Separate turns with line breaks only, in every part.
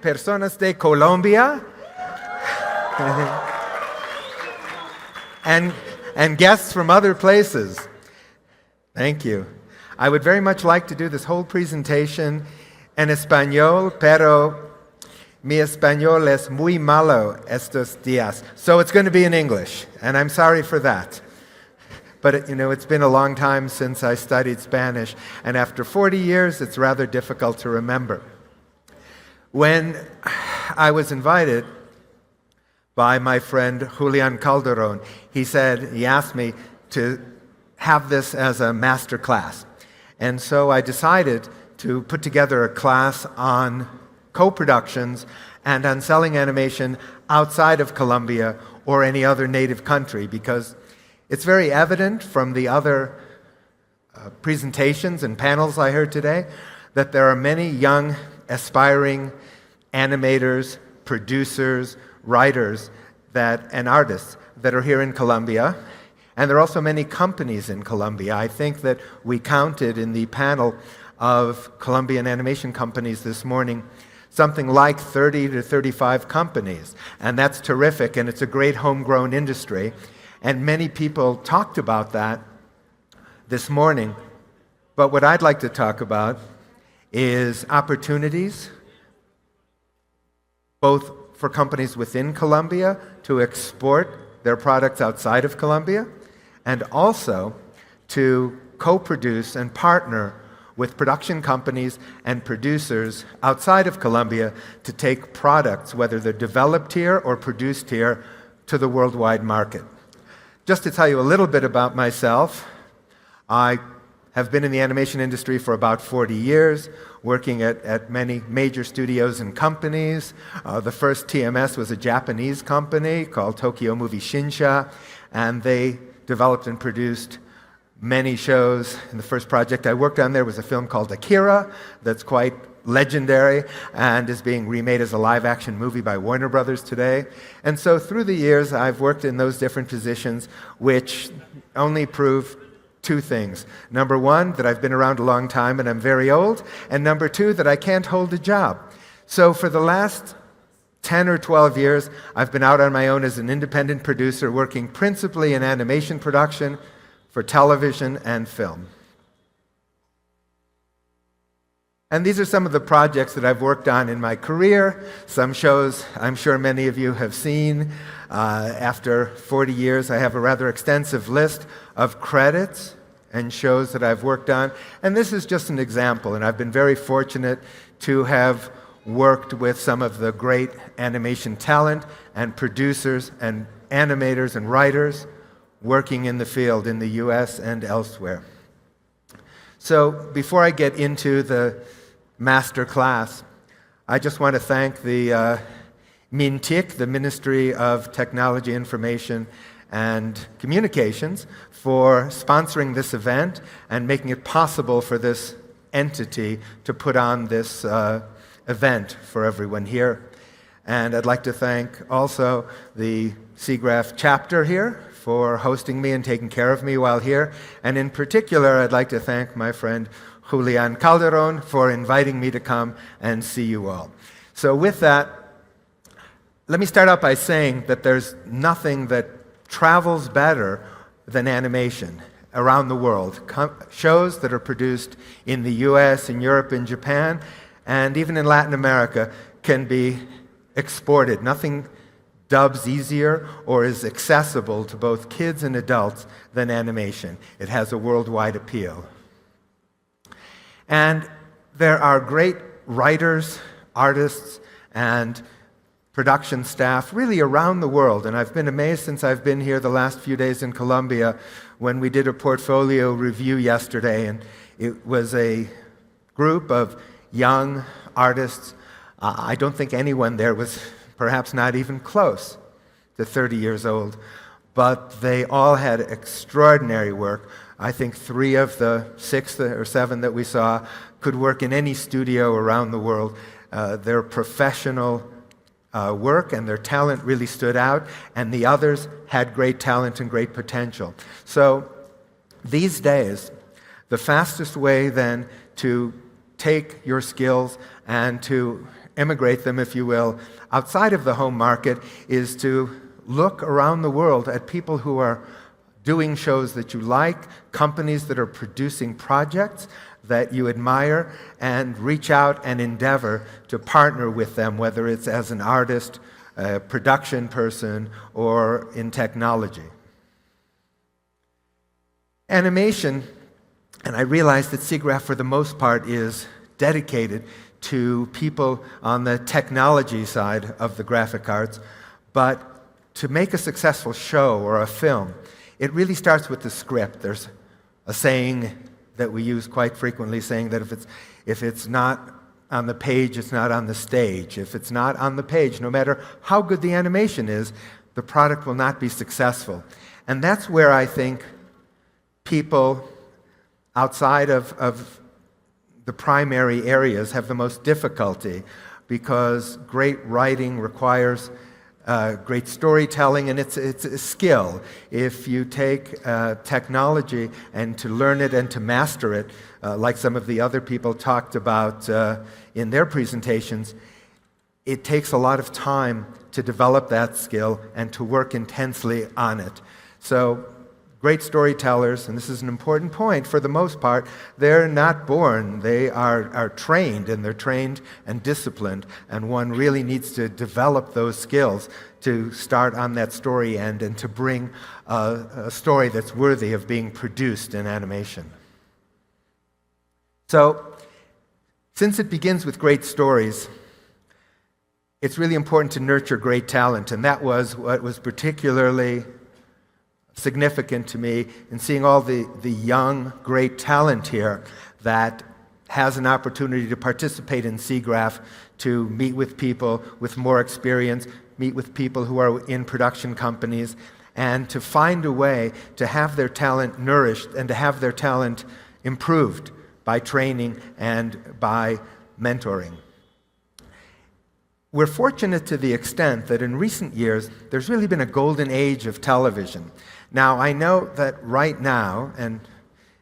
personas de Colombia, and guests from other places. Thank you. I would very much like to do this whole presentation en español, pero mi español es muy malo estos días. So it's going to be in English, and I'm sorry for that. But, it's been a long time since I studied Spanish, and after 40 years, it's rather difficult to remember. When I was invited by my friend Julian Calderon, he asked me to have this as a master class. And so I decided to put together a class on co-productions and on selling animation outside of Colombia or any other native country, because it's very evident from the other presentations and panels I heard today that there are many young, aspiring animators, producers, writers, and artists that are here in Colombia. And there are also many companies in Colombia. I think that we counted in the panel of Colombian animation companies this morning something like 30 to 35 companies. And that's terrific, and it's a great homegrown industry. And many people talked about that this morning. But what I'd like to talk about is opportunities, both for companies within Colombia to export their products outside of Colombia, and also to co-produce and partner with production companies and producers outside of Colombia to take products, whether they're developed here or produced here, to the worldwide market. Just to tell you a little bit about myself, I have been in the animation industry for about 40 years, working at many major studios and companies. The first TMS was a Japanese company called Tokyo Movie Shinsha, and they developed and produced many shows. And the first project I worked on there was a film called Akira that's quite legendary and is being remade as a live-action movie by Warner Bros. Today. And so through the years, I've worked in those different positions, which only prove two things. Number one, that I've been around a long time and I'm very old. And number two, that I can't hold a job. So for the last 10 or 12 years, I've been out on my own as an independent producer, working principally in animation production for television and film. And these are some of the projects that I've worked on in my career. Some shows I'm sure many of you have seen. After 40 years, I have a rather extensive list of credits and shows that I've worked on. And this is just an example, and I've been very fortunate to have worked with some of the great animation talent and producers and animators and writers working in the field in the US and elsewhere. So before I get into the master class, I just want to thank the MINTIC, the Ministry of Technology, Information, and Communications, for sponsoring this event and making it possible for this entity to put on this event for everyone here. And I'd like to thank also the SIGGRAPH chapter here for hosting me and taking care of me while here. And in particular, I'd like to thank my friend Julian Calderon for inviting me to come and see you all. So with that, let me start out by saying that there's nothing that travels better than animation around the world. Shows that are produced in the US, in Europe, in Japan, and even in Latin America can be exported. Nothing dubs easier or is accessible to both kids and adults than animation. It has a worldwide appeal. And there are great writers, artists, and production staff really around the world. And I've been amazed since I've been here the last few days in Colombia when we did a portfolio review yesterday. And it was a group of young artists. I don't think anyone there was perhaps not even close to 30 years old, but they all had extraordinary work. I think 3 of the 6 or 7 that we saw could work in any studio around the world. Their professional work and their talent really stood out, and the others had great talent and great potential. So these days, the fastest way then to take your skills and to emigrate them, if you will, outside of the home market is to look around the world at people who are doing shows that you like, companies that are producing projects that you admire, and reach out and endeavor to partner with them, whether it's as an artist, a production person, or in technology. Animation, and I realize that SIGGRAPH for the most part is dedicated to people on the technology side of the graphic arts, but to make a successful show or a film, it really starts with the script. There's a saying that we use quite frequently, saying that if it's not on the page, it's not on the stage. If it's not on the page, no matter how good the animation is, the product will not be successful. And that's where I think people outside of the primary areas have the most difficulty, because great writing requires great storytelling, and it's a skill. If you take technology and to learn it and to master it, like some of the other people talked about in their presentations, it takes a lot of time to develop that skill and to work intensely on it. So great storytellers, and this is an important point, for the most part, they're not born. They are trained, and they're trained and disciplined, and one really needs to develop those skills to start on that story end and to bring a story that's worthy of being produced in animation. So, since it begins with great stories, it's really important to nurture great talent, and that was what was particularly significant to me in seeing all the young, great talent here that has an opportunity to participate in SIGGRAPH, to meet with people with more experience, meet with people who are in production companies, and to find a way to have their talent nourished and to have their talent improved by training and by mentoring. We're fortunate to the extent that in recent years, there's really been a golden age of television. Now, I know that right now, and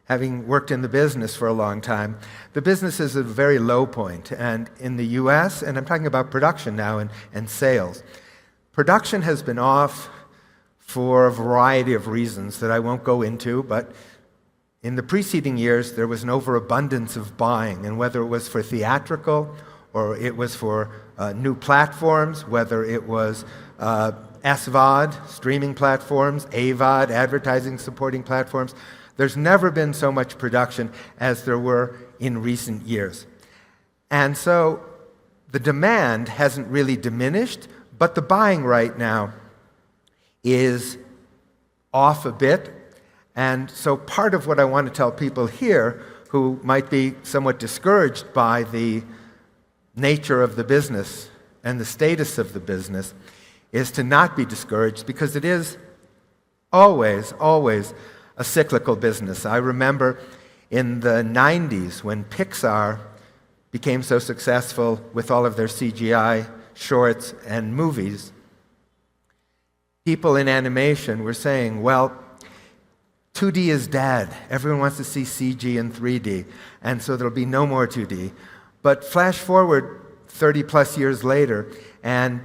having worked in the business for a long time, the business is at a very low point. And in the US, and I'm talking about production now and sales, production has been off for a variety of reasons that I won't go into, but in the preceding years, there was an overabundance of buying, and whether it was for theatrical or it was for new platforms, whether it was SVOD, streaming platforms, AVOD, advertising supporting platforms. There's never been so much production as there were in recent years. And so the demand hasn't really diminished, but the buying right now is off a bit. And so part of what I want to tell people here who might be somewhat discouraged by the nature of the business and the status of the business is to not be discouraged, because it is always a cyclical business. I remember in the 90s when Pixar became so successful with all of their CGI shorts and movies, people in animation were saying, well, 2D is dead. Everyone wants to see CG and 3D, and so there'll be no more 2D. But flash forward 30 plus years later, and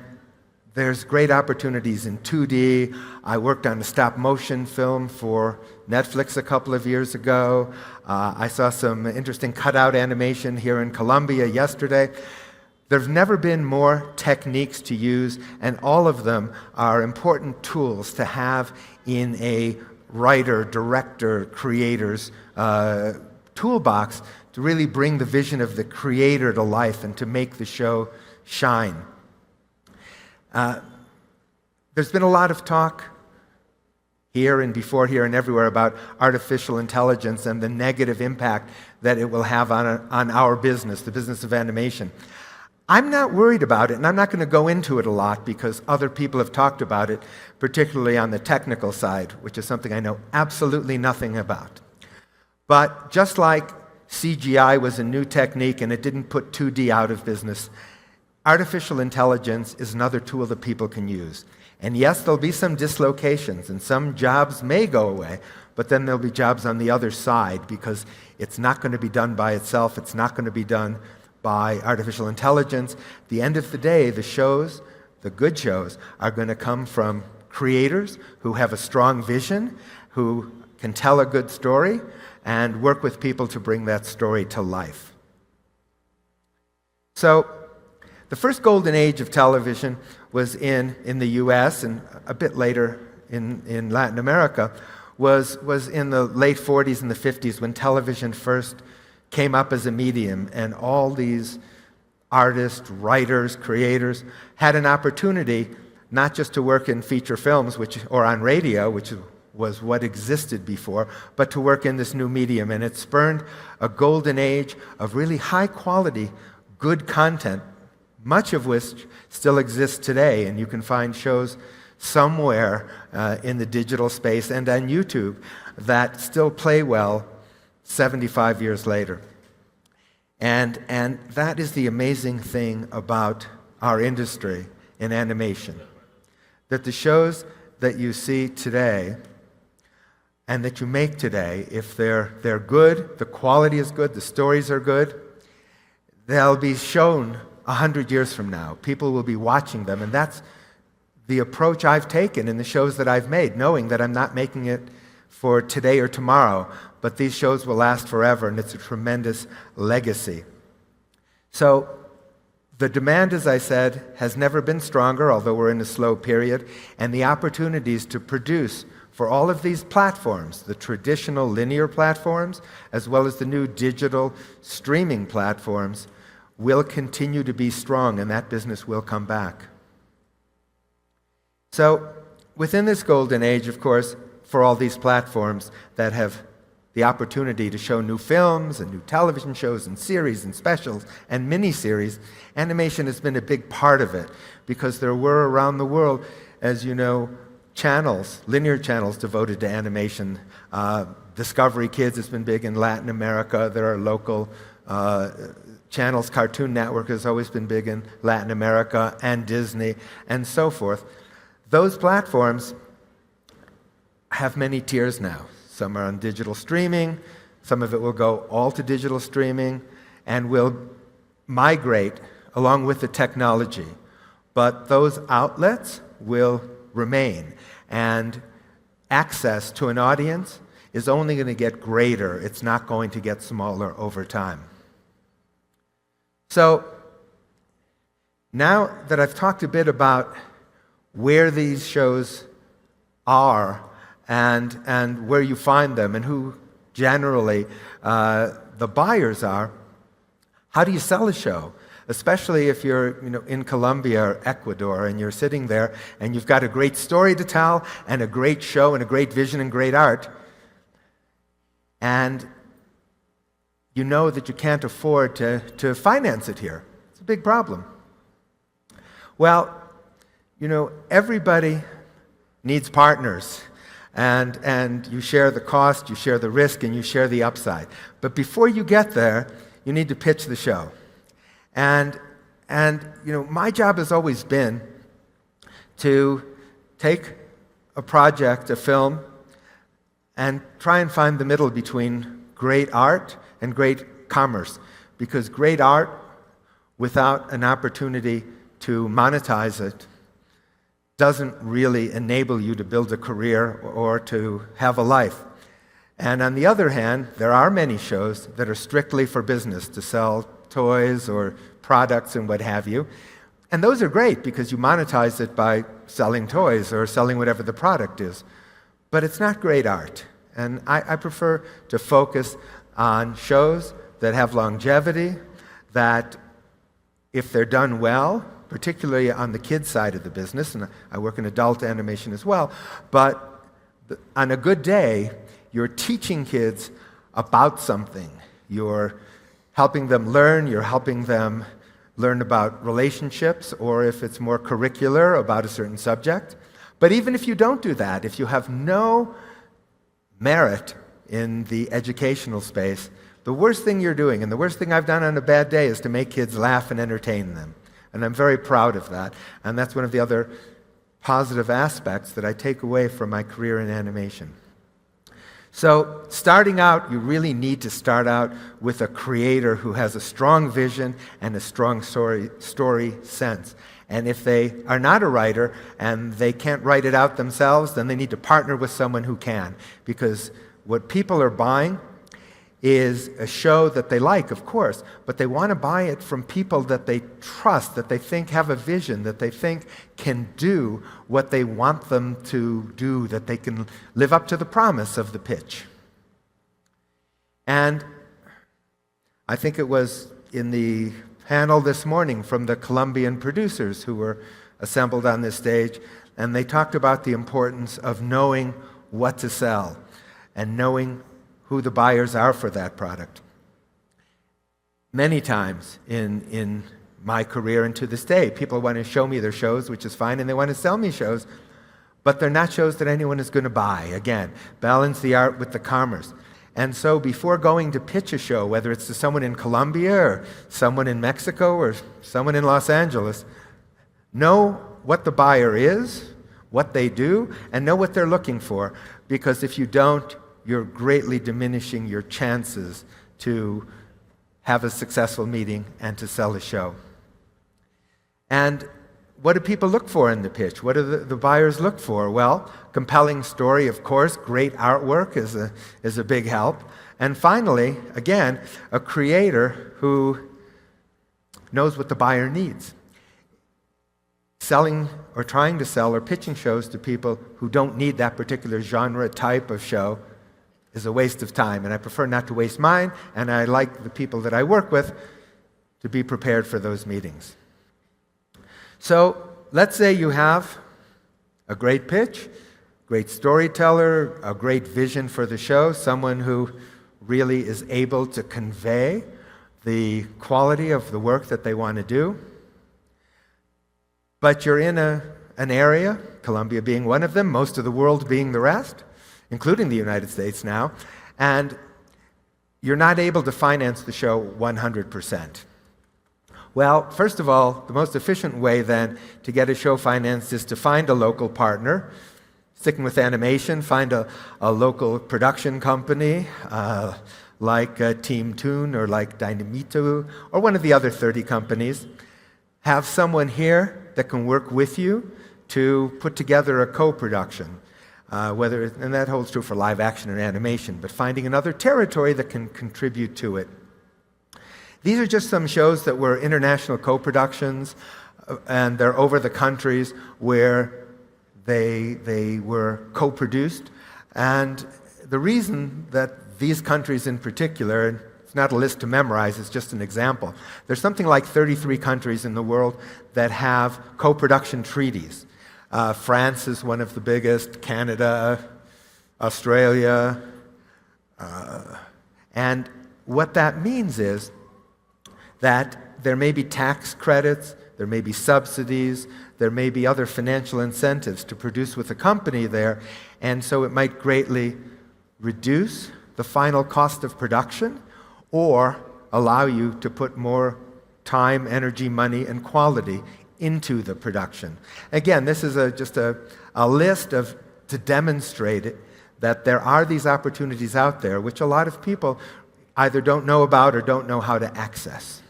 there's great opportunities in 2D. I worked on a stop-motion film for Netflix a couple of years ago. I saw some interesting cutout animation here in Columbia yesterday. There's never been more techniques to use, and all of them are important tools to have in a writer, director, creator's toolbox to really bring the vision of the creator to life and to make the show shine. There's been a lot of talk here and before here and everywhere about artificial intelligence and the negative impact that it will have on our business, the business of animation. I'm not worried about it, and I'm not going to go into it a lot because other people have talked about it, particularly on the technical side, which is something I know absolutely nothing about. But just like CGI was a new technique and it didn't put 2D out of business, artificial intelligence is another tool that people can use. And yes, there'll be some dislocations, and some jobs may go away, but then there'll be jobs on the other side because it's not going to be done by itself. It's not going to be done by artificial intelligence. At the end of the day, the shows, the good shows, are going to come from creators who have a strong vision, who can tell a good story, and work with people to bring that story to life. So, the first golden age of television was in the US, and a bit later in Latin America, was in the late 40s and the 50s when television first came up as a medium, and all these artists, writers, creators had an opportunity not just to work in feature films or on radio, which was what existed before, but to work in this new medium. And it spurned a golden age of really high quality, good content, much of which still exists today. And you can find shows somewhere in the digital space and on YouTube that still play well 75 years later. And that is the amazing thing about our industry in animation, that the shows that you see today and that you make today, if they're good, the quality is good, the stories are good, they'll be shown 100 years from now. People will be watching them, and that's the approach I've taken in the shows that I've made, knowing that I'm not making it for today or tomorrow, but these shows will last forever, and it's a tremendous legacy. So the demand, as I said, has never been stronger, although we're in a slow period, and the opportunities to produce for all of these platforms, the traditional linear platforms, as well as the new digital streaming platforms, will continue to be strong, and that business will come back. So within this golden age, of course, for all these platforms that have the opportunity to show new films and new television shows and series and specials and miniseries, animation has been a big part of it, because there were around the world, as you know, channels, linear channels devoted to animation. Discovery Kids has been big in Latin America. There are local channels. Cartoon Network has always been big in Latin America, and Disney, and so forth. Those platforms have many tiers now. Some are on digital streaming, some of it will go all to digital streaming, and will migrate along with the technology. But those outlets will remain, and access to an audience is only going to get greater. It's not going to get smaller over time. So, now that I've talked a bit about where these shows are and where you find them and who generally the buyers are, how do you sell a show? Especially if you're in Colombia or Ecuador and you're sitting there and you've got a great story to tell and a great show and a great vision and great art, and you know that you can't afford to finance it here. It's a big problem. Well, everybody needs partners, and you share the cost, you share the risk, and you share the upside. But before you get there, you need to pitch the show. And my job has always been to take a project, a film, and try and find the middle between great art and great commerce. Because great art, without an opportunity to monetize it, doesn't really enable you to build a career or to have a life. And on the other hand, there are many shows that are strictly for business, to sell toys or products and what have you. And those are great because you monetize it by selling toys or selling whatever the product is. But it's not great art. And I prefer to focus on shows that have longevity, that if they're done well, particularly on the kids side of the business, and I work in adult animation as well, but on a good day, you're teaching kids about something. You're helping them learn, you're helping them learn about relationships, or if it's more curricular, about a certain subject. But even if you don't do that, if you have no merit in the educational space, the worst thing you're doing, and the worst thing I've done on a bad day, is to make kids laugh and entertain them. And I'm very proud of that. And that's one of the other positive aspects that I take away from my career in animation. So starting out, you really need to start out with a creator who has a strong vision and a strong story sense. And if they are not a writer and they can't write it out themselves, then they need to partner with someone who can. Because what people are buying is a show that they like, of course, but they want to buy it from people that they trust, that they think have a vision, that they think can do what they want them to do, that they can live up to the promise of the pitch. And I think it was in the panel this morning from the Colombian producers who were assembled on this stage, and they talked about the importance of knowing what to sell and knowing who the buyers are for that product. Many times in my career and to this day, people want to show me their shows, which is fine, and they want to sell me shows, but they're not shows that anyone is going to buy. Again, balance the art with the commerce. And so before going to pitch a show, whether it's to someone in Colombia or someone in Mexico or someone in Los Angeles, know what the buyer is, what they do, and know what they're looking for, because if you don't, you're greatly diminishing your chances to have a successful meeting and to sell a show. And what do people look for in the pitch? What do the buyers look for? Well, compelling story, of course. Great artwork is a big help. And finally, again, a creator who knows what the buyer needs. Selling or trying to sell or pitching shows to people who don't need that particular genre type of show is a waste of time, and I prefer not to waste mine, and I like the people that I work with to be prepared for those meetings. So let's say you have a great pitch, great storyteller, a great vision for the show, someone who really is able to convey the quality of the work that they want to do. But you're in an area, Colombia being one of them, most of the world being the rest, including the United States now, and you're not able to finance the show 100%. Well, first of all, the most efficient way then to get a show financed is to find a local partner. Sticking with animation, find a local production company like Team Toon or like Entretenimiento or one of the other 30 companies. Have someone here that can work with you to put together a co-production. And that holds true for live action and animation, but finding another territory that can contribute to it. These are just some shows that were international co-productions, and they're over the countries where they were co-produced. And the reason that these countries in particular, and it's not a list to memorize, it's just an example. There's something like 33 countries in the world that have co-production treaties. France is one of the biggest, Canada, Australia. And what that means is that there may be tax credits, there may be subsidies, there may be other financial incentives to produce with a company there, and so it might greatly reduce the final cost of production or allow you to put more time, energy, money, and quality into the production. Again, this is just a list to demonstrate it, that there are these opportunities out there which a lot of people either don't know about or don't know how to access.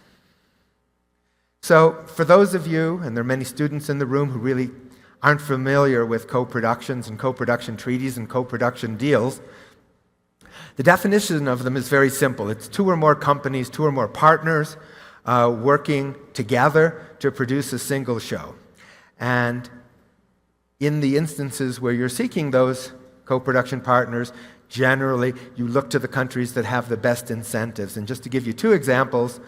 So for those of you, and there are many students in the room who really aren't familiar with co-productions and co-production treaties and co-production deals, the definition of them is very simple. It's two or more companies, two or more partners working together to produce a single show. And in the instances where you're seeking those co-production partners, generally you look to the countries that have the best incentives. And just to give you two examples,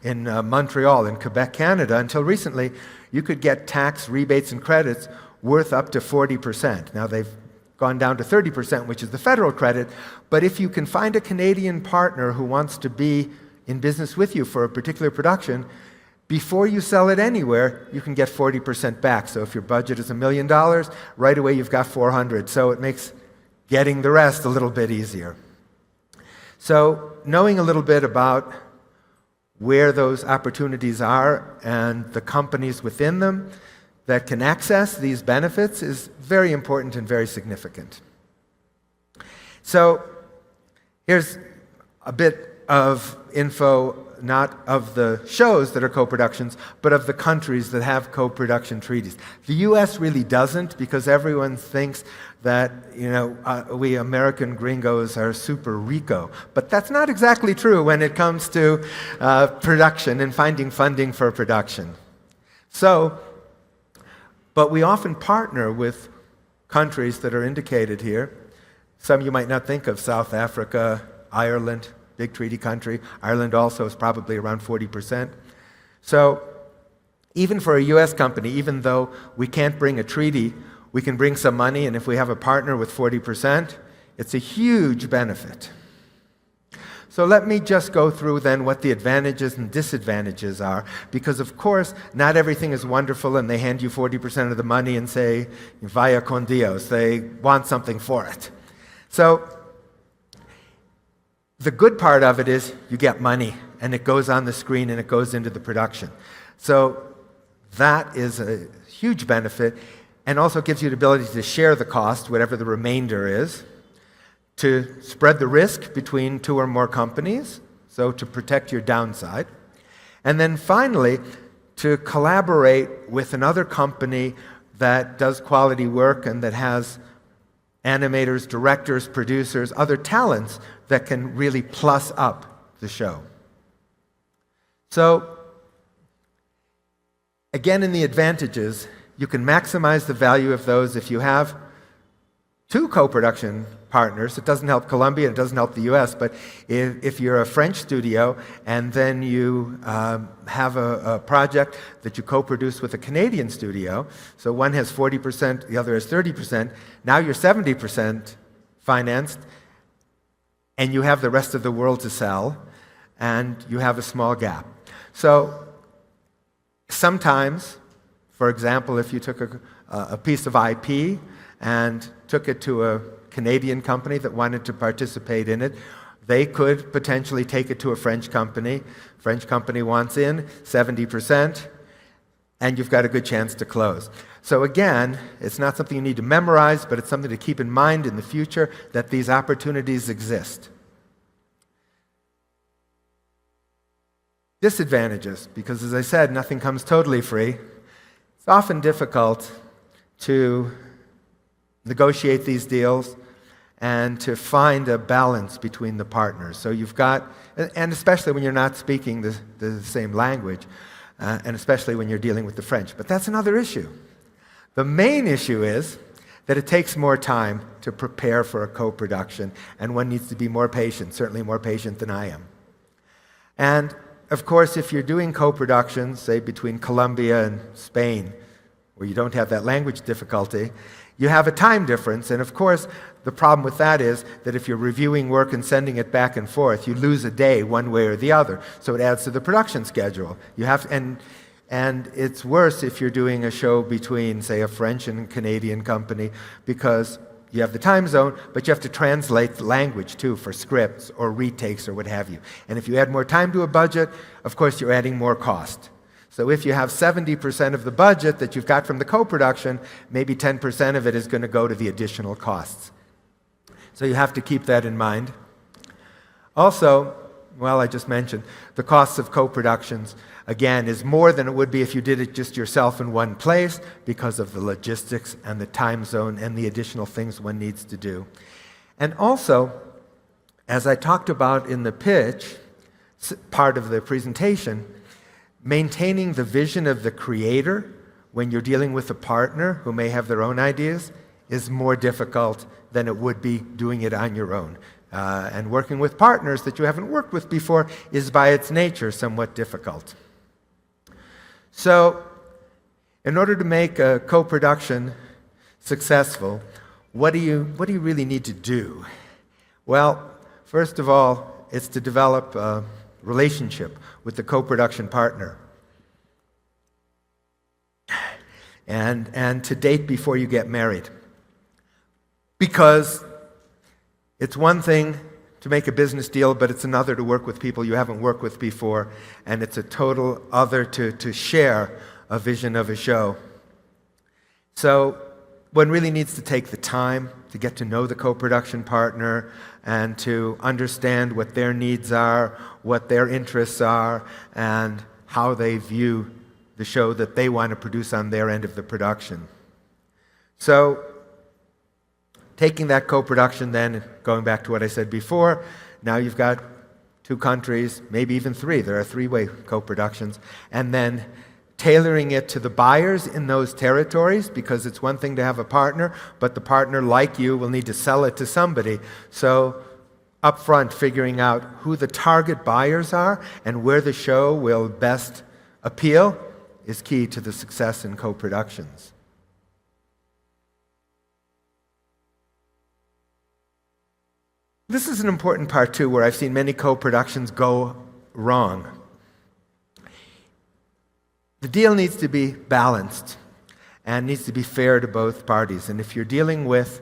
in Montreal, in Quebec, Canada, until recently, you could get tax rebates and credits worth up to 40%. Now they've gone down to 30%, which is the federal credit, but if you can find a Canadian partner who wants to be in business with you for a particular production, before you sell it anywhere, you can get 40% back. So if your budget is $1 million, right away you've got 400. So it makes getting the rest a little bit easier. So knowing a little bit about where those opportunities are and the companies within them that can access these benefits is very important and very significant. So here's a bit of info, not of the shows that are co-productions, but of the countries that have co-production treaties. The US really doesn't, because everyone thinks that, we American gringos are super rico. But that's not exactly true when it comes to production and finding funding for production. But we often partner with countries that are indicated here. Some you might not think of: South Africa, Ireland, big treaty country. Ireland also is probably around 40%. So even for a US company, even though we can't bring a treaty, we can bring some money, and if we have a partner with 40%, it's a huge benefit. So let me just go through then what the advantages and disadvantages are, because of course not everything is wonderful and they hand you 40% of the money and say, vaya con Dios, they want something for it. So the good part of it is you get money, and it goes on the screen and it goes into the production. So that is a huge benefit, and also gives you the ability to share the cost, whatever the remainder is, to spread the risk between two or more companies, so to protect your downside. And then finally, to collaborate with another company that does quality work and that has animators, directors, producers, other talents that can really plus up the show. So, again, in the advantages, you can maximize the value of those if you have two co-production partners. It doesn't help Columbia, it doesn't help the US, but if you're a French studio and then you have a project that you co-produce with a Canadian studio, so one has 40%, the other has 30%, now you're 70% financed, and you have the rest of the world to sell, and you have a small gap. So sometimes, for example, if you took a piece of IP and took it to a Canadian company that wanted to participate in it, they could potentially take it to a French company. French company wants in 70%, and you've got a good chance to close. So again, it's not something you need to memorize, but it's something to keep in mind in the future, that these opportunities exist. Disadvantages, because as I said, nothing comes totally free. It's often difficult to negotiate these deals and to find a balance between the partners. So you've got, and especially when you're not speaking the same language, and especially when you're dealing with the French. But that's another issue. The main issue is that it takes more time to prepare for a co-production, and one needs to be more patient, certainly more patient than I am. And of course, if you're doing co-productions, say between Colombia and Spain, where you don't have that language difficulty, you have a time difference, and of course, the problem with that is that if you're reviewing work and sending it back and forth, you lose a day one way or the other, so it adds to the production schedule. You have, and it's worse if you're doing a show between, say, a French and Canadian company, because you have the time zone, but you have to translate the language too for scripts or retakes or what have you. And if you add more time to a budget, of course, you're adding more cost. So if you have 70% of the budget that you've got from the co-production, maybe 10% of it is going to go to the additional costs. So you have to keep that in mind. Also, well, I just mentioned, the costs of co-productions, again, is more than it would be if you did it just yourself in one place, because of the logistics and the time zone and the additional things one needs to do. And also, as I talked about in the pitch, part of the presentation, maintaining the vision of the creator when you're dealing with a partner who may have their own ideas is more difficult than it would be doing it on your own. And working with partners that you haven't worked with before is by its nature somewhat difficult. So, in order to make a co-production successful, what do you really need to do? Well, first of all, it's to develop a relationship with the co-production partner. And to date before you get married. Because it's one thing to make a business deal, but it's another to work with people you haven't worked with before, and it's a total other to share a vision of a show. So one really needs to take the time to get to know the co-production partner and to understand what their needs are, what their interests are, and how they view the show that they want to produce on their end of the production. So, taking that co-production then, going back to what I said before, now you've got 2 countries, maybe even 3. There are 3-way co-productions. And then tailoring it to the buyers in those territories, because it's one thing to have a partner, but the partner, like you, will need to sell it to somebody. So up front, figuring out who the target buyers are and where the show will best appeal is key to the success in co-productions. This is an important part, too, where I've seen many co-productions go wrong. The deal needs to be balanced and needs to be fair to both parties. And if you're dealing with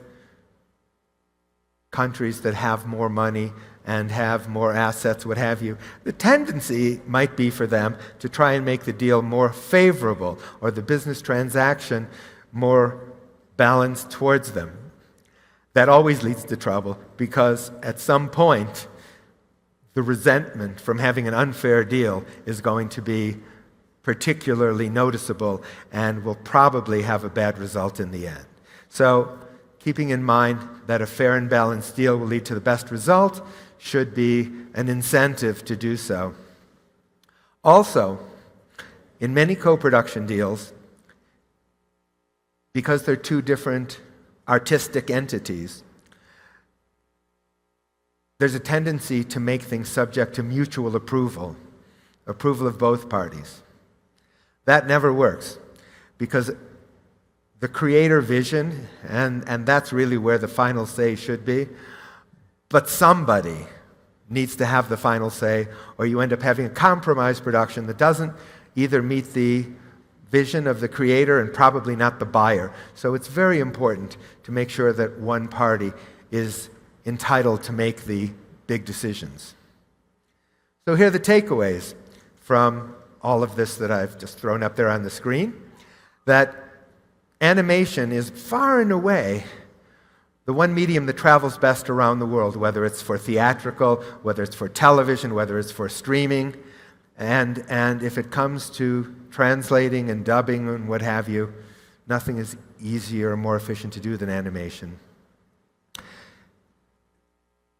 countries that have more money and have more assets, what have you, the tendency might be for them to try and make the deal more favorable or the business transaction more balanced towards them. That always leads to trouble because at some point, the resentment from having an unfair deal is going to be particularly noticeable and will probably have a bad result in the end. So, keeping in mind that a fair and balanced deal will lead to the best result should be an incentive to do so. Also, in many co-production deals, because they're 2 different artistic entities, there's a tendency to make things subject to mutual approval of both parties. That never works because the creator vision, and that's really where the final say should be, but somebody needs to have the final say, or you end up having a compromise production that doesn't either meet the vision of the creator and probably not the buyer. So it's very important to make sure that one party is entitled to make the big decisions. So here are the takeaways from all of this that I've just thrown up there on the screen, that animation is far and away the one medium that travels best around the world, whether it's for theatrical, whether it's for television, whether it's for streaming, and if it comes to translating and dubbing and what have you, nothing is easier or more efficient to do than animation.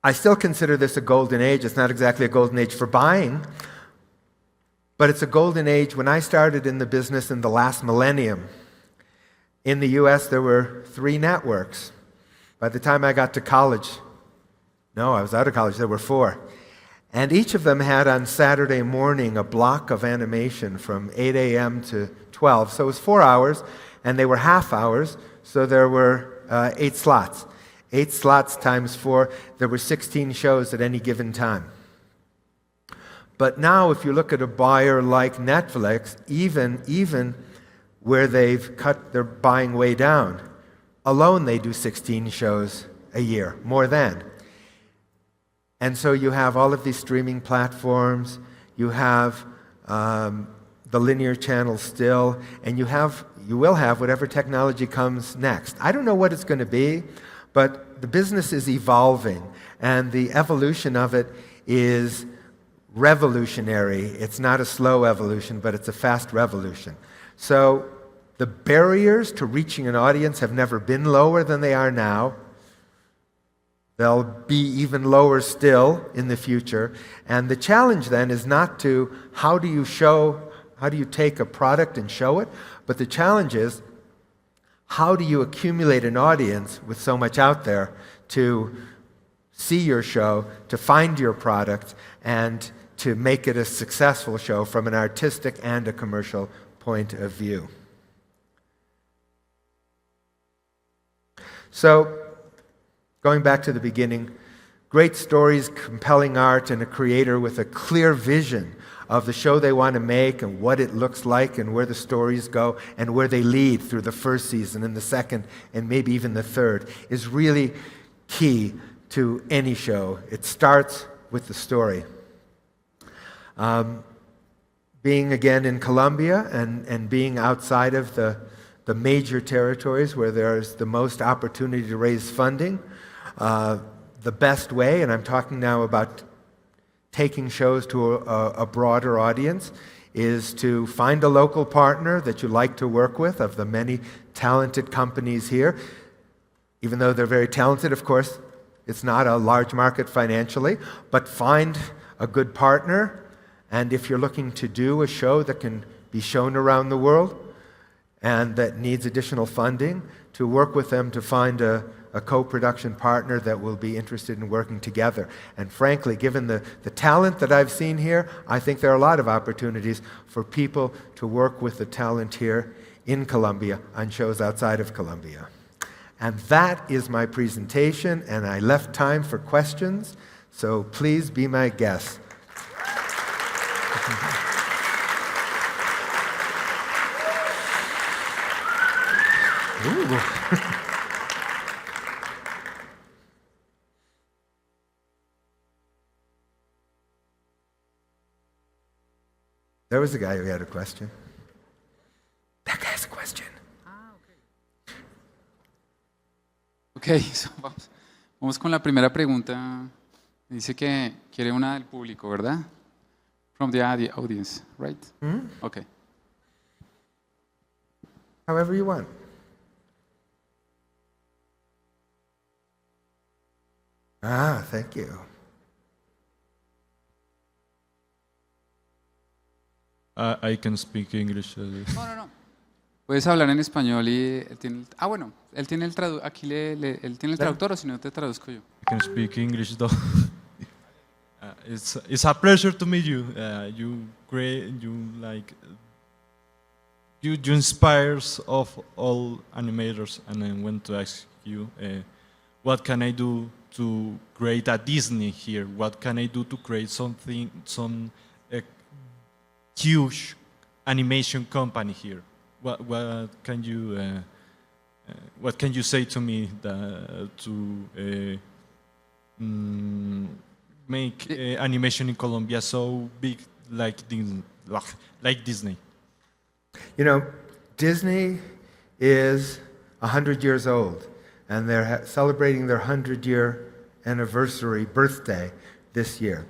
I still consider this a golden age. It's not exactly a golden age for buying, but it's a golden age. When I started in the business in the last millennium, in the US there were 3 networks. By the time I got to college, no, I was out of college, there were 4. And each of them had on Saturday morning a block of animation from 8 a.m. to 12. So it was 4 hours, and they were half hours, so there were 8 slots. 8 slots times 4, there were 16 shows at any given time. But now if you look at a buyer like Netflix, even where they've cut their buying way down, alone they do 16 shows a year, more than. And so you have all of these streaming platforms, you have the linear channels still, and you will have whatever technology comes next. I don't know what it's going to be, but the business is evolving, and the evolution of it is revolutionary. It's not a slow evolution, but it's a fast revolution. So the barriers to reaching an audience have never been lower than they are now. They'll be even lower still in the future. And the challenge then is not to how do you take a product and show it, but the challenge is how do you accumulate an audience with so much out there to see your show, to find your product, and to make it a successful show from an artistic and a commercial point of view. So, going back to the beginning, great stories, compelling art, and a creator with a clear vision of the show they want to make and what it looks like and where the stories go and where they lead through the first season and the second and maybe even the third is really key to any show. It starts with the story. Being again in Colombia and being outside of the the major territories where there's the most opportunity to raise funding. The best way, and I'm talking now about taking shows to a broader audience, is to find a local partner that you like to work with. Of the many talented companies here, even though they're very talented, of course, it's not a large market financially, but find a good partner. And if you're looking to do a show that can be shown around the world and that needs additional funding, to work with them to find a co-production partner that will be interested in working together. And frankly, given the talent that I've seen here, I think there are a lot of opportunities for people to work with the talent here in Colombia on shows outside of Colombia. And that is my presentation, and I left time for questions, so please be my guest. Ooh. There was a guy who had a question. That guy has a question.
Ok, vamos con la primera pregunta. Dice que quiere una del público, ¿verdad? From the audience, right? Okay.
However you want. Thank you.
I can speak English.
No. Puedes hablar en español y él tiene bueno, él tiene el él tiene el traductor, o si no te traduzco yo.
I can speak English though. It's a pleasure to meet you. You inspires of all animators, and I want to ask you, what can I do to create a Disney here? What can I do to create some huge animation company here? What can you say to me to make animation in Colombia so big like Disney?
You know, Disney is 100 years old, and they're celebrating their 100-year anniversary birthday this year.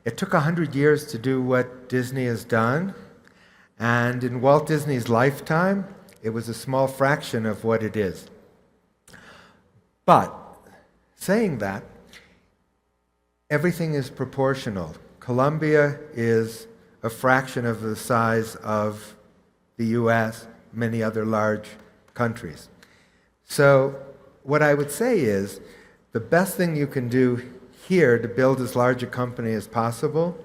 It took 100 years to do what Disney has done, and in Walt Disney's lifetime, it was a small fraction of what it is. But, saying that, everything is proportional. Colombia is a fraction of the size of the US, many other large countries. So, what I would say is, the best thing you can do here to build as large a company as possible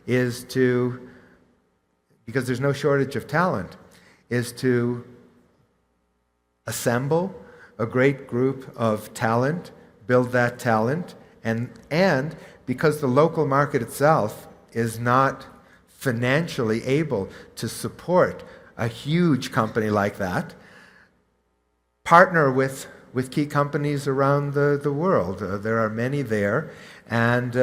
is to, because there's no shortage of talent, is to assemble a great group of talent, build that talent, and because the local market itself is not financially able to support a huge company like that, partner with key companies around the world. There are many there, and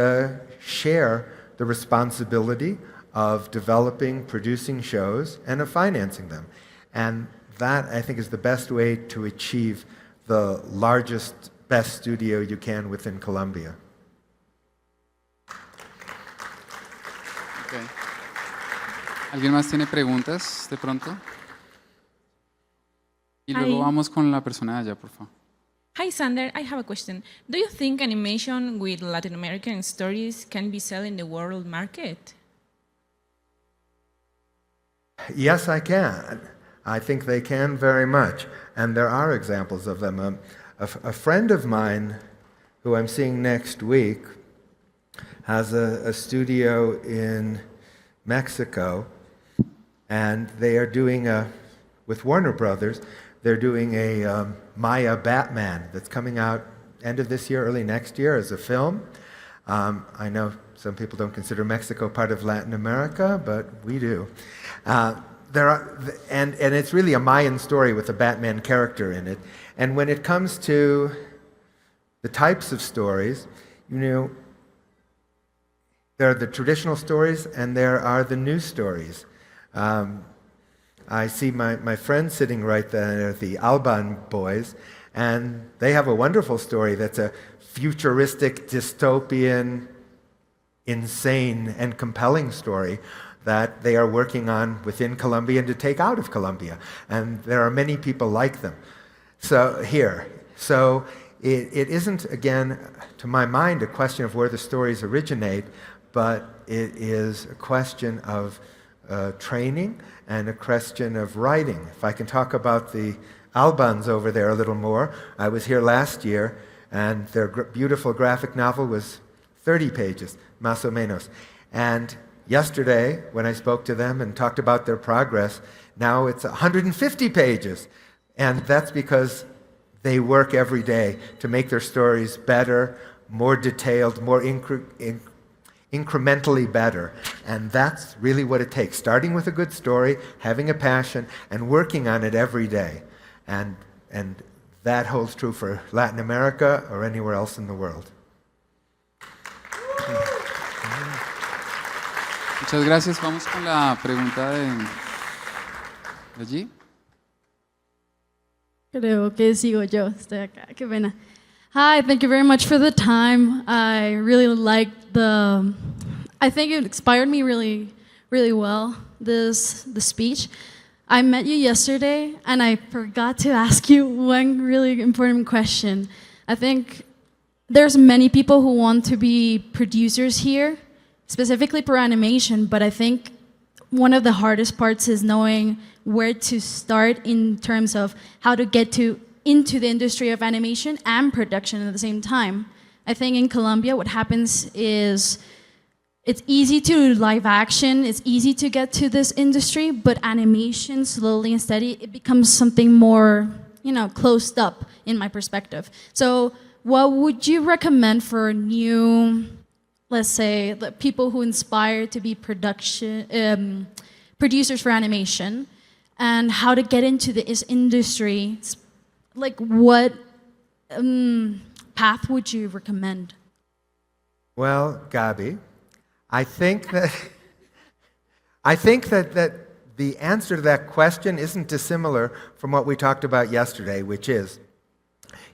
share the responsibility of developing, producing shows, and of financing them. And that, I think, is the best way to achieve the largest, best studio you can within Colombia.
Okay. ¿Alguien más tiene preguntas de pronto? Y luego vamos con la persona de allá, por favor.
Hi, Sander. I have a question. Do you think animation with Latin American stories can be sold in the world market?
Yes, I can. I think they can very much. And there are examples of them. A friend of mine, who I'm seeing next week, has a studio in Mexico, and they are doing with Warner Bros., they're doing a Maya Batman that's coming out end of this year, early next year as a film. I know some people don't consider Mexico part of Latin America, but we do. And it's really a Mayan story with a Batman character in it. And when it comes to the types of stories, you know, there are the traditional stories and there are the new stories. I see my friends sitting right there, the Alban boys, and they have a wonderful story that's a futuristic, dystopian, insane, and compelling story that they are working on within Colombia and to take out of Colombia. And there are many people like them. So it isn't, again, to my mind, a question of where the stories originate, but it is a question of training and a question of writing. If I can talk about the Albans over there a little more, I was here last year, and their beautiful graphic novel was 30 pages, más o menos. And yesterday, when I spoke to them and talked about their progress, now it's 150 pages. And that's because they work every day to make their stories better, more detailed, more incrementally better. And that's really what it takes, starting with a good story, having a passion, and working on it every day. And that holds true for Latin America or anywhere else in the world.
Muchas gracias. Vamos con la pregunta de allí.
Creo que sigo yo. Estoy acá. Qué pena. Hi, thank you very much for the time. I really liked I think it inspired me really, really well, the speech. I met you yesterday, and I forgot to ask you one really important question. I think there's many people who want to be producers here, specifically for animation, but I think one of the hardest parts is knowing where to start in terms of how to get into the industry of animation and production at the same time. I think in Colombia what happens is it's easy to do live action, it's easy to get to this industry, but animation, slowly and steady, it becomes something more, closed up in my perspective. So what would you recommend for new, let's say, the people who inspire to be producers for animation, and how to get into this industry? Like, what path would you recommend?
Well, Gabi, I think that the answer to that question isn't dissimilar from what we talked about yesterday, which is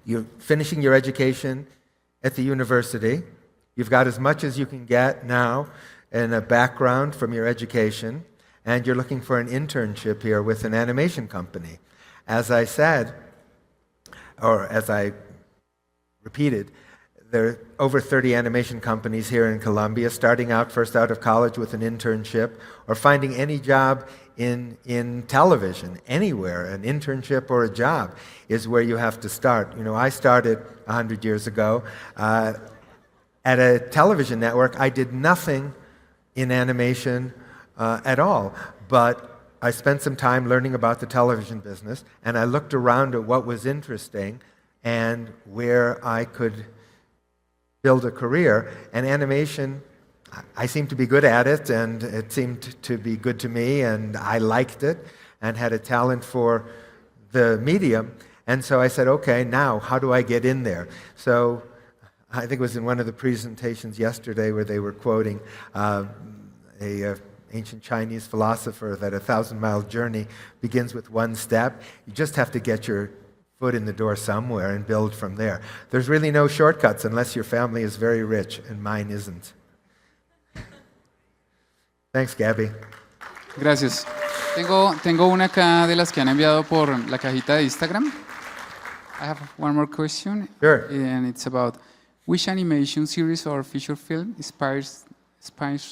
you're finishing your education at the university. You've got as much as you can get now in a background from your education, and you're looking for an internship here with an animation company. As I said, or as I repeated, there are over 30 animation companies here in Colombia, starting out first out of college with an internship, or finding any job in television, anywhere, an internship or a job is where you have to start. I started 100 years ago at a television network. I did nothing in animation at all, but I spent some time learning about the television business, and I looked around at what was interesting and where I could build a career. And animation, I seemed to be good at it, and it seemed to be good to me, and I liked it and had a talent for the medium. And so I said, okay, now how do I get in there? So I think it was in one of the presentations yesterday where they were quoting a ancient Chinese philosopher that a 1,000-mile journey begins with one step. You just have to get your foot in the door somewhere and build from there. There's really no shortcuts unless your family is very rich, and mine isn't. Thanks, Gabby.
Gracias. Tengo una acá de las que han enviado por la cajita de Instagram. I have one more question.
Sure.
And it's about which animation series or feature film inspires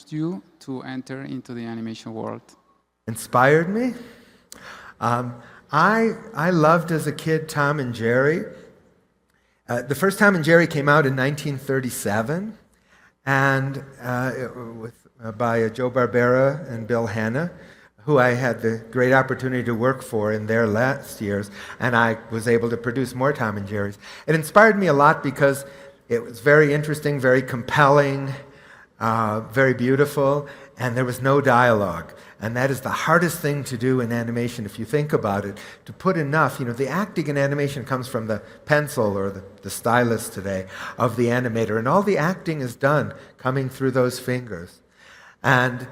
you to enter into the animation world?
Inspired me? I loved as a kid Tom and Jerry. The first Tom and Jerry came out in 1937, and by Joe Barbera and Bill Hanna, who I had the great opportunity to work for in their last years, and I was able to produce more Tom and Jerry's. It inspired me a lot because it was very interesting, very compelling, very beautiful, and there was no dialogue. And that is the hardest thing to do in animation, if you think about it, to put enough. The acting in animation comes from the pencil or the stylus today of the animator, and all the acting is done coming through those fingers. And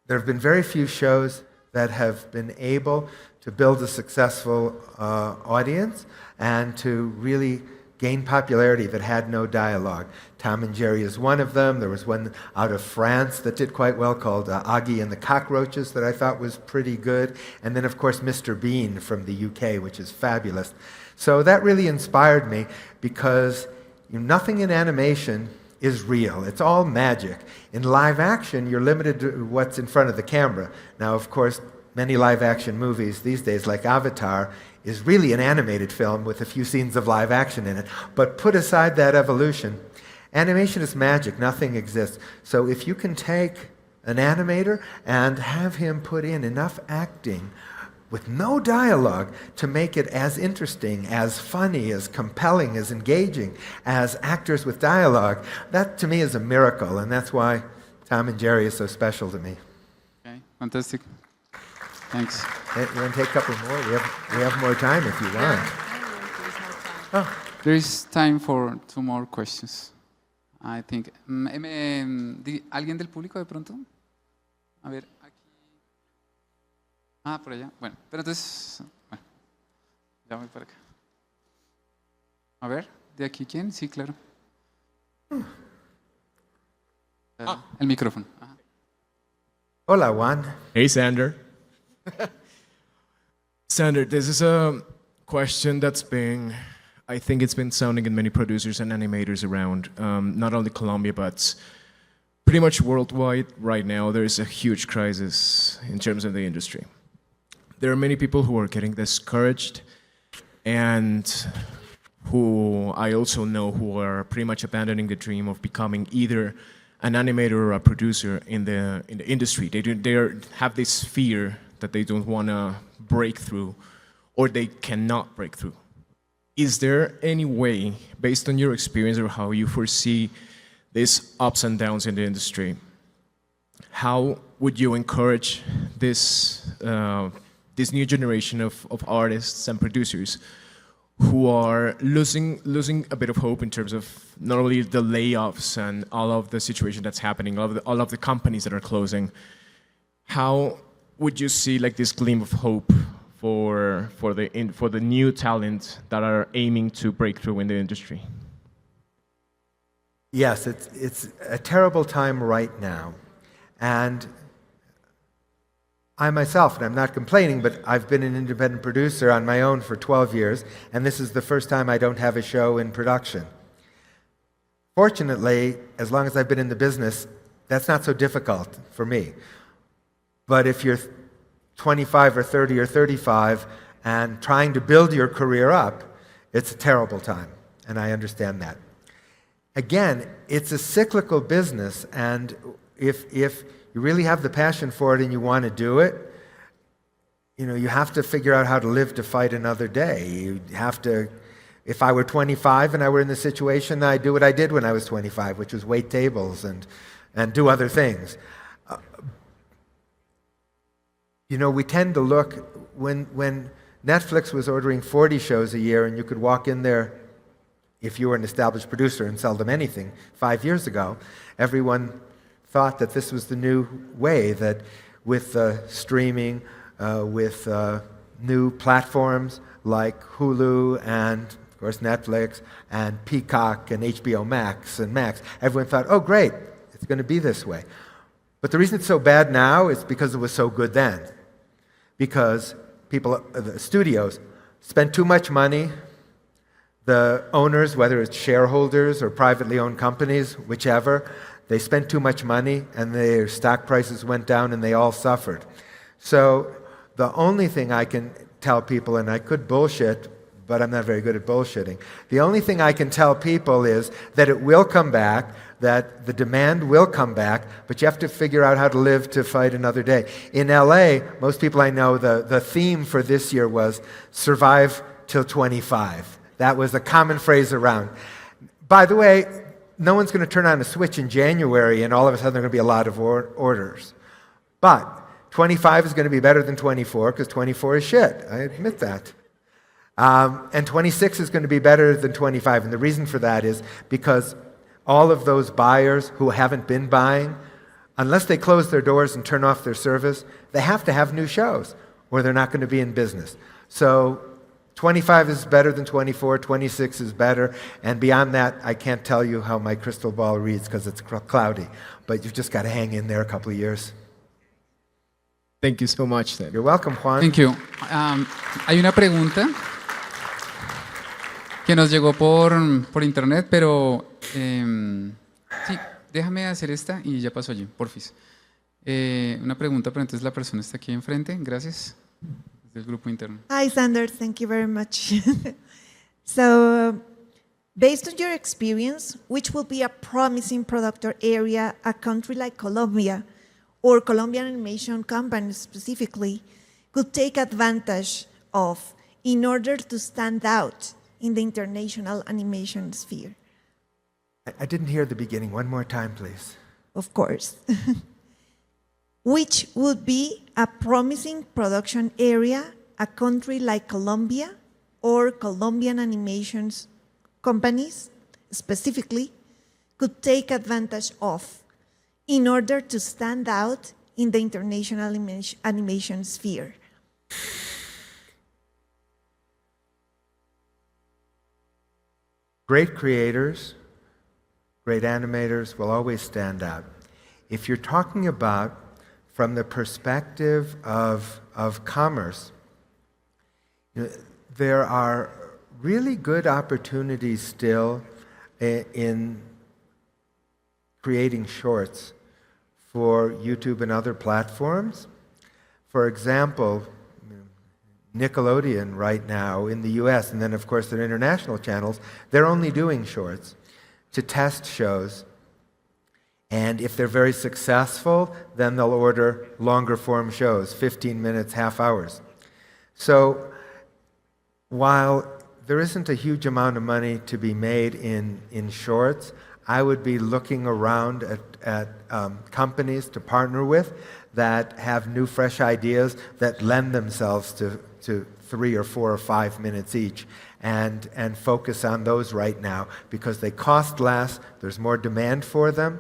there have been very few shows that have been able to build a successful audience and to really gain popularity that had no dialogue. Tom and Jerry is one of them. There was one out of France that did quite well called Augie and the Cockroaches that I thought was pretty good. And then, of course, Mr. Bean from the UK, which is fabulous. So that really inspired me because nothing in animation is real. It's all magic. In live action, you're limited to what's in front of the camera. Now, of course, many live action movies these days, like Avatar, is really an animated film with a few scenes of live action in it. But put aside that evolution, animation is magic. Nothing exists. So if you can take an animator and have him put in enough acting with no dialogue to make it as interesting, as funny, as compelling, as engaging as actors with dialogue, that to me is a miracle, and that's why Tom and Jerry is so special to me.
Okay, fantastic. Thanks.
Hey, you want to take a couple more? We have more time if you want.
There is time for 2 more questions. I think. ¿Alguien del público de pronto? A ver, aquí. Por allá. Bueno, pero entonces. Bueno, ya voy para acá. A ver, ¿de aquí quién? Sí, claro. El micrófono. Ajá.
Hola, Juan.
Hey, Sander. Sander, this is a question that's I think it's been sounding in many producers and animators around, not only Colombia, but pretty much worldwide right now. There's a huge crisis in terms of the industry. There are many people who are getting discouraged and who I also know who are pretty much abandoning the dream of becoming either an animator or a producer in the industry. They have this fear that they don't want to break through or they cannot break through. Is there any way, based on your experience or how you foresee these ups and downs in the industry, how would you encourage this new generation of artists and producers who are losing a bit of hope in terms of not only the layoffs and all of the situation that's happening, all of the companies that are closing? How would you see like this gleam of hope for the new talent that are aiming to break through in the industry?
Yes, it's a terrible time right now. And I myself, and I'm not complaining, but I've been an independent producer on my own for 12 years, and this is the first time I don't have a show in production. Fortunately, as long as I've been in the business, that's not so difficult for me. But if you're 25 or 30 or 35 and trying to build your career up, it's a terrible time, and I understand that. Again, it's a cyclical business, and if you really have the passion for it and you want to do it, you have to figure out how to live to fight another day. You have to, if I were 25 and I were in this situation, I'd do what I did when I was 25, which was wait tables and do other things. We tend to look, when Netflix was ordering 40 shows a year and you could walk in there if you were an established producer and sell them anything 5 years ago, everyone thought that this was the new way, that with streaming, with new platforms like Hulu and, of course, Netflix and Peacock and HBO Max and Max, everyone thought, oh, great, it's going to be this way. But the reason it's so bad now is because it was so good then. Because the studios, spent too much money. The owners, whether it's shareholders or privately owned companies, whichever, they spent too much money and their stock prices went down and they all suffered. So the only thing I can tell people, and I could bullshit, but I'm not very good at bullshitting. The only thing I can tell people is that it will come back, that the demand will come back, but you have to figure out how to live to fight another day. In LA, most people I know, the theme for this year was survive till 25. That was a common phrase around. By the way, no one's going to turn on a switch in January and all of a sudden there are going to be a lot of orders. But 25 is going to be better than 24 because 24 is shit. I admit that. And 26 is going to be better than 25. And the reason for that is because all of those buyers who haven't been buying unless they close their doors and turn off their service, they have to have new shows or they're not going to be in business. So 25 is better than 24, 26 is better, and beyond that, I can't tell you how my crystal ball reads because it's cloudy, but you've just got to hang in there a couple of years.
Thank you so much, then.
You're welcome, Juan.
Thank you. Hay una pregunta que nos llegó por internet, pero sí, déjame hacer esta y ya paso allí, porfis. Una pregunta, pero entonces la persona está aquí enfrente. Gracias. Del grupo interno.
Hi, Sander. Thank you very much. So, based on your experience, which will be a promising productor area a country like Colombia or Colombian animation companies specifically could take advantage of in order to stand out in the international animation sphere?
I didn't hear the beginning. One more time, please.
Of course. Which would be a promising production area a country like Colombia or Colombian animations companies specifically could take advantage of in order to stand out in the international animation sphere?
Great creators, great animators will always stand out. If you're talking about from the perspective of commerce, there are really good opportunities still in creating shorts for YouTube and other platforms. For example, Nickelodeon right now in the US, and then of course their international channels, they're only doing shorts to test shows. And if they're very successful, then they'll order longer form shows, 15 minutes, half hours. So while there isn't a huge amount of money to be made in shorts, I would be looking around at companies to partner with that have new, fresh ideas that lend themselves to 3 or 4 or 5 minutes each, and focus on those right now because they cost less, there's more demand for them,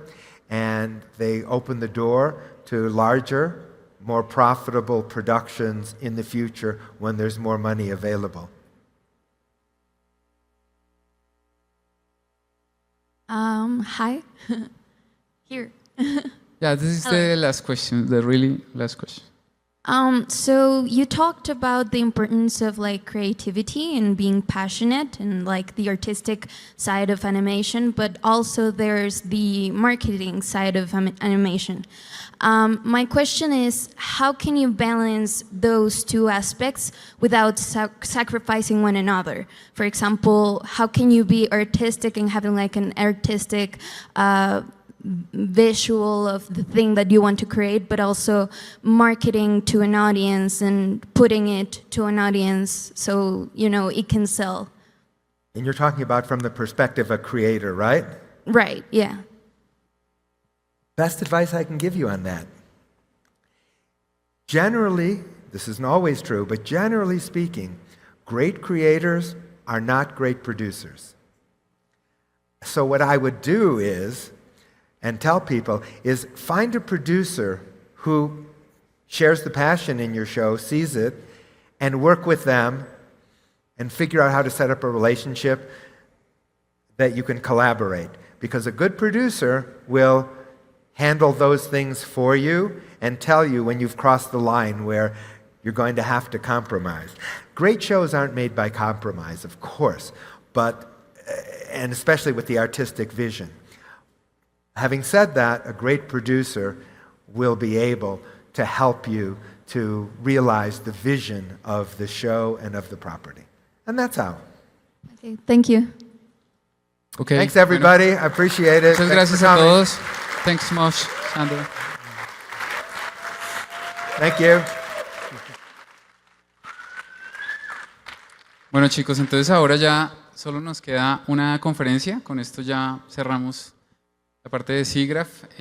and they open the door to larger, more profitable productions in the future when there's more money available.
Hi. Here.
Yeah, this is
Hello.
the last question, the really last question.
So you talked about the importance of like creativity and being passionate and like the artistic side of animation, but also there's the marketing side of animation. My question is, how can you balance those two aspects without sacrificing one another? For example, how can you be artistic and having like an artistic visual of the thing that you want to create, but also marketing to an audience and putting it to an audience so, you know, it can sell?
And you're talking about from the perspective of a creator, right?
Right, yeah.
Best advice I can give you on that. Generally, this isn't always true, but generally speaking, great creators are not great producers. So what I would do is, and tell people, is find a producer who shares the passion in your show, sees it, and work with them and figure out how to set up a relationship that you can collaborate. Because a good producer will handle those things for you and tell you when you've crossed the line where you're going to have to compromise. Great shows aren't made by compromise, of course, but, and especially with the artistic vision. Having said that, a great producer will be able to help you to realize the vision of the show and of the property. And that's how.
Okay, thank you.
Okay.
Thanks, everybody. I appreciate it.
Muchas
Thanks
gracias
for
a
coming.
todos. Thanks so much, Sander.
Thank you.
Bueno, chicos, entonces ahora ya solo nos queda una conferencia. Con esto ya cerramos la parte de SIGGRAPH.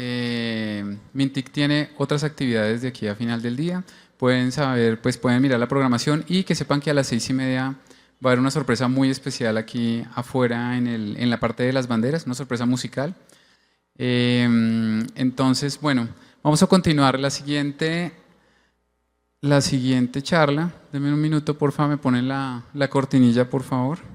Mintic tiene otras actividades de aquí a final del día. Pueden saber, pues pueden mirar la programación y que sepan que a las 6:30 va a haber una sorpresa muy especial aquí afuera en la parte de las banderas, una sorpresa musical. Entonces, bueno, vamos a continuar la siguiente charla. Denme un minuto, por favor, me ponen la cortinilla, por favor.